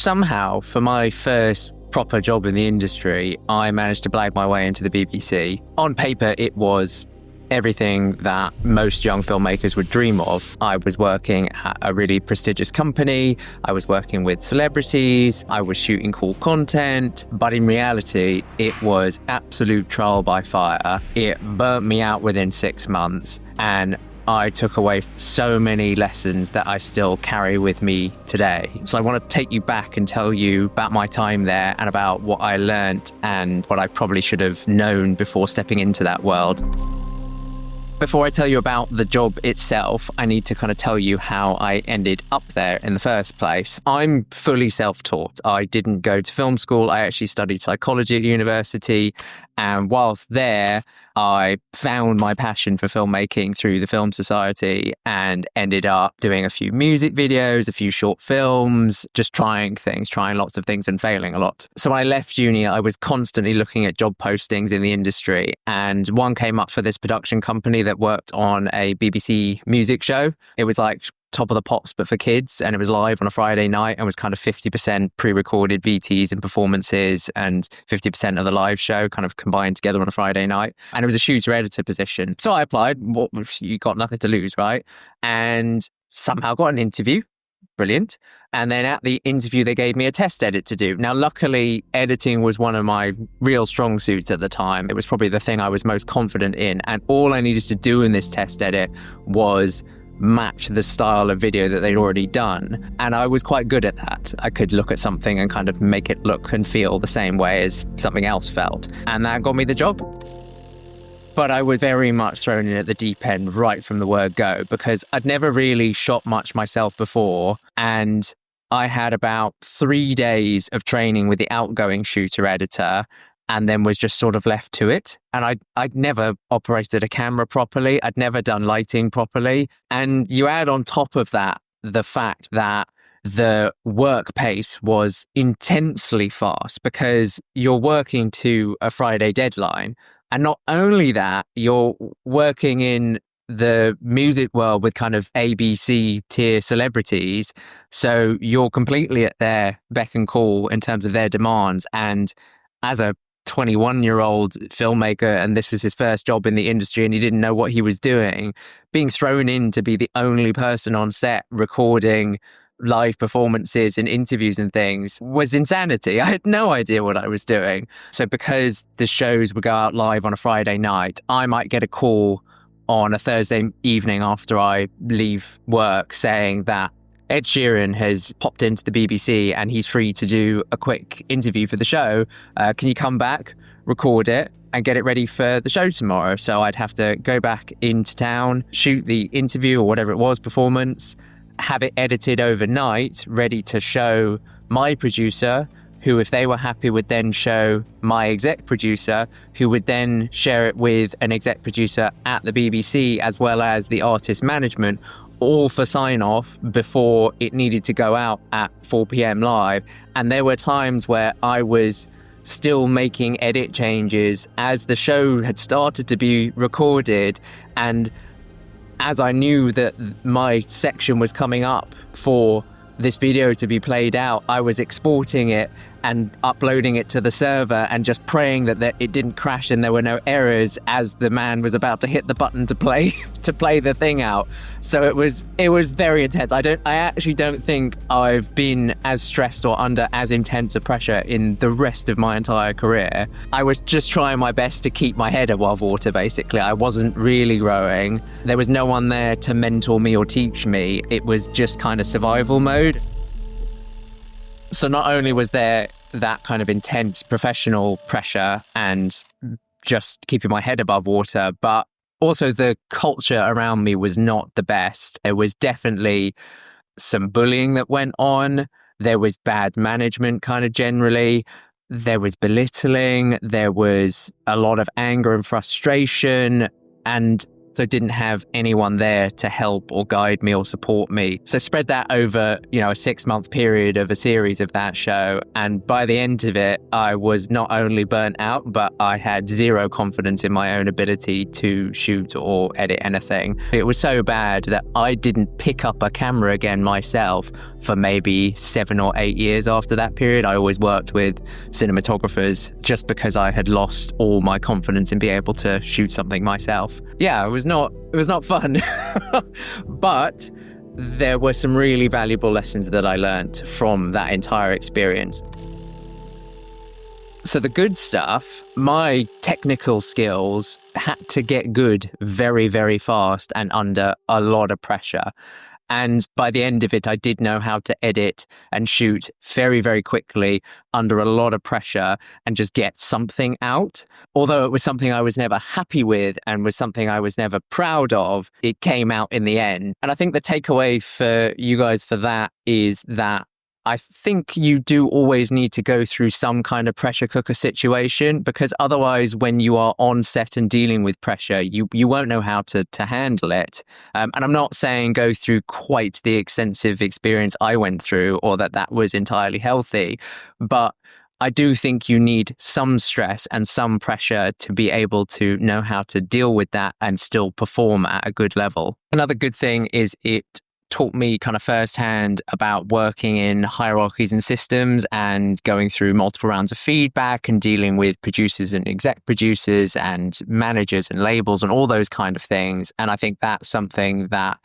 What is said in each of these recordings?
somehow, for my first proper job in the industry, I managed to blag my way into the BBC. On paper, it was everything that most young filmmakers would dream of. I was working at a really prestigious company, I was working with celebrities, I was shooting cool content, but in reality, it was absolute trial by fire. It burnt me out within 6 months, and I took away so many lessons that I still carry with me today. So I want to take you back and tell you about my time there and about what I learned and what I probably should have known before stepping into that world. Before I tell you about the job itself, I need to kind of tell you how I ended up there in the first place. I'm fully self-taught. I didn't go to film school. I actually studied psychology at university. And whilst there, I found my passion for filmmaking through the Film Society and ended up doing a few music videos, a few short films, just trying lots of things and failing a lot. So when I left uni, I was constantly looking at job postings in the industry, and one came up for this production company that worked on a BBC music show. It was like Top of the Pops, but for kids, and it was live on a Friday night and was kind of 50% pre-recorded VTs and performances and 50% of the live show kind of combined together on a Friday night. And it was a shooter editor position. So I applied. Well, you got nothing to lose, right? And somehow got an interview. Brilliant. And then at the interview, they gave me a test edit to do. Now, luckily, editing was one of my real strong suits at the time. It was probably the thing I was most confident in. And all I needed to do in this test edit was match the style of video that they'd already done. And I was quite good at that. I could look at something and kind of make it look and feel the same way as something else felt. And that got me the job. But I was very much thrown in at the deep end right from the word go, because I'd never really shot much myself before. And I had about 3 days of training with the outgoing shooter editor, and then was just sort of left to it. And I'd never operated a camera properly. I'd never done lighting properly. And you add on top of that the fact that the work pace was intensely fast because you're working to a Friday deadline. And not only that, you're working in the music world with kind of ABC tier celebrities. So you're completely at their beck and call in terms of their demands. And as a 21-year-old filmmaker, and this was his first job in the industry and he didn't know what he was doing, being thrown in to be the only person on set recording live performances and interviews and things was insanity. I had no idea what I was doing. So because the shows would go out live on a Friday night, I might get a call on a Thursday evening after I leave work saying that Ed Sheeran has popped into the BBC and he's free to do a quick interview for the show. Can you come back, record it, and get it ready for the show tomorrow? So I'd have to go back into town, shoot the interview or whatever it was, performance, have it edited overnight, ready to show my producer, who, if they were happy, would then show my exec producer, who would then share it with an exec producer at the BBC, as well as the artist management, all for sign-off before it needed to go out at 4 p.m. live. And there were times where I was still making edit changes as the show had started to be recorded, and as I knew that my section was coming up for this video to be played out, I was exporting it and uploading it to the server and just praying that it didn't crash and there were no errors as the man was about to hit the button to play the thing out. So it was very intense. I actually don't think I've been as stressed or under as intense a pressure in the rest of my entire career. I was just trying my best to keep my head above water, basically. I wasn't really growing. There was no one there to mentor me or teach me. It was just kind of survival mode. So not only was there that kind of intense professional pressure and just keeping my head above water, but also the culture around me was not the best. There was definitely some bullying that went on. There was bad management kind of generally. There was belittling. There was a lot of anger and frustration, and so didn't have anyone there to help or guide me or support me. So spread that over, a 6-month period of a series of that show. And by the end of it, I was not only burnt out, but I had zero confidence in my own ability to shoot or edit anything. It was so bad that I didn't pick up a camera again myself for maybe 7 or 8 years after that period. I always worked with cinematographers just because I had lost all my confidence in being able to shoot something myself. Yeah, it was not fun, but there were some really valuable lessons that I learned from that entire experience. So the good stuff, my technical skills had to get good very, very fast and under a lot of pressure. And by the end of it, I did know how to edit and shoot very, very quickly under a lot of pressure and just get something out. Although it was something I was never happy with and was something I was never proud of, it came out in the end. And I think the takeaway for you guys for that is that I think you do always need to go through some kind of pressure cooker situation, because otherwise when you are on set and dealing with pressure, you won't know how to handle it. And I'm not saying go through quite the extensive experience I went through or that was entirely healthy, but I do think you need some stress and some pressure to be able to know how to deal with that and still perform at a good level. Another good thing is it taught me kind of firsthand about working in hierarchies and systems and going through multiple rounds of feedback and dealing with producers and exec producers and managers and labels and all those kind of things. And I think that's something that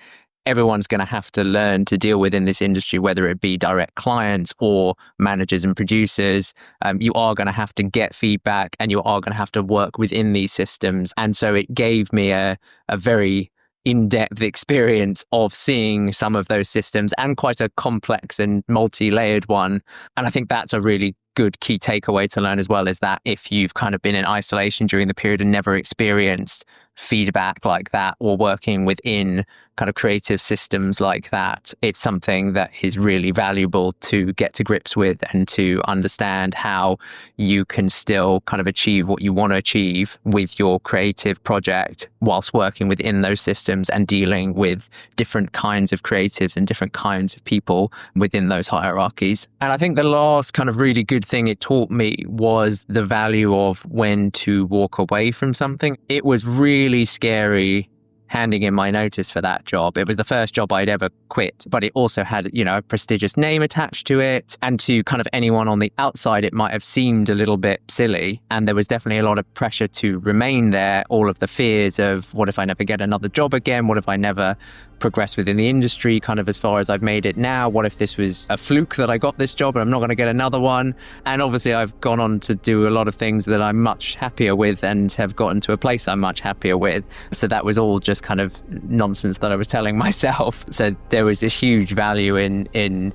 everyone's going to have to learn to deal with in this industry, whether it be direct clients or managers and producers. You are going to have to get feedback and you are going to have to work within these systems. And so it gave me a very in-depth experience of seeing some of those systems, and quite a complex and multi-layered one. And I think that's a really good key takeaway to learn as well, is that if you've kind of been in isolation during the period and never experienced feedback like that or working within kind of creative systems like that, it's something that is really valuable to get to grips with and to understand how you can still kind of achieve what you want to achieve with your creative project whilst working within those systems and dealing with different kinds of creatives and different kinds of people within those hierarchies. And I think the last kind of really good thing it taught me was the value of when to walk away from something. It was really scary handing in my notice for that job. It was the first job I'd ever quit, but it also had, a prestigious name attached to it. And to kind of anyone on the outside, it might have seemed a little bit silly. And there was definitely a lot of pressure to remain there. All of the fears of, what if I never get another job again? What if I never progress within the industry kind of as far as I've made it now? What if this was a fluke that I got this job and I'm not going to get another one? And obviously I've gone on to do a lot of things that I'm much happier with and have gotten to a place I'm much happier with. So that was all just kind of nonsense that I was telling myself. So there was this huge value in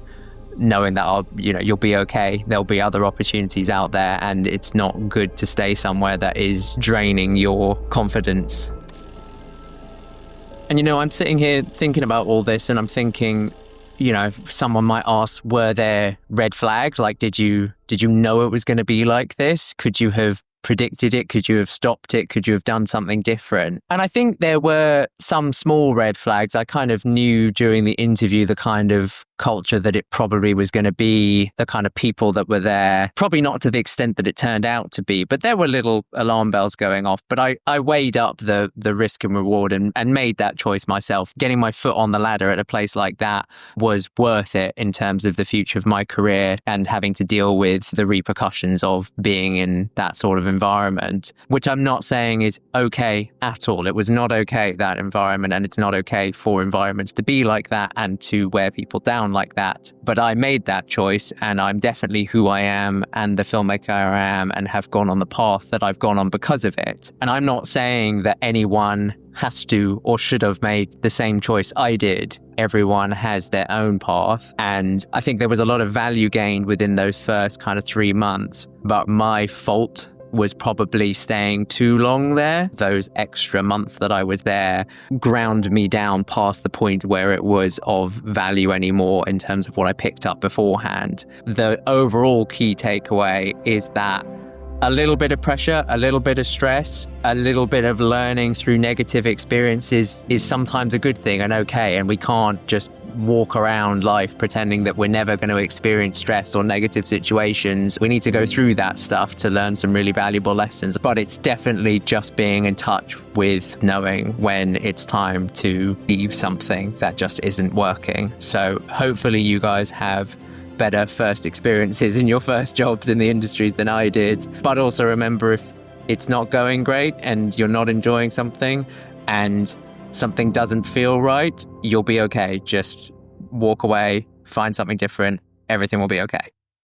knowing that you'll be okay. There'll be other opportunities out there, and it's not good to stay somewhere that is draining your confidence. And, I'm sitting here thinking about all this, and I'm thinking, someone might ask, were there red flags? Like, did you know it was going to be like this? Could you have predicted it? Could you have stopped it? Could you have done something different? And I think there were some small red flags. I kind of knew during the interview the kind of culture that it probably was going to be, the kind of people that were there, probably not to the extent that it turned out to be, but there were little alarm bells going off. But I weighed up the risk and reward and made that choice myself. Getting my foot on the ladder at a place like that was worth it in terms of the future of my career and having to deal with the repercussions of being in that sort of environment, which I'm not saying is okay at all. It was not okay, that environment, and it's not okay for environments to be like that and to wear people down like that. But I made that choice, and I'm definitely who I am and the filmmaker I am, and have gone on the path that I've gone on because of it. And I'm not saying that anyone has to or should have made the same choice I did. Everyone has their own path, and I think there was a lot of value gained within those first kind of 3 months, but my fault was probably staying too long there. Those extra months that I was there ground me down past the point where it was of value anymore in terms of what I picked up beforehand. The overall key takeaway is that a little bit of pressure, a little bit of stress, a little bit of learning through negative experiences is sometimes a good thing and okay, and we can't just walk around life pretending that we're never going to experience stress or negative situations. We need to go through that stuff to learn some really valuable lessons. But it's definitely just being in touch with knowing when it's time to leave something that just isn't working. So hopefully you guys have better first experiences in your first jobs in the industries than I did. But also remember, if it's not going great and you're not enjoying something and something doesn't feel right, you'll be okay. Just walk away, find something different. Everything will be okay.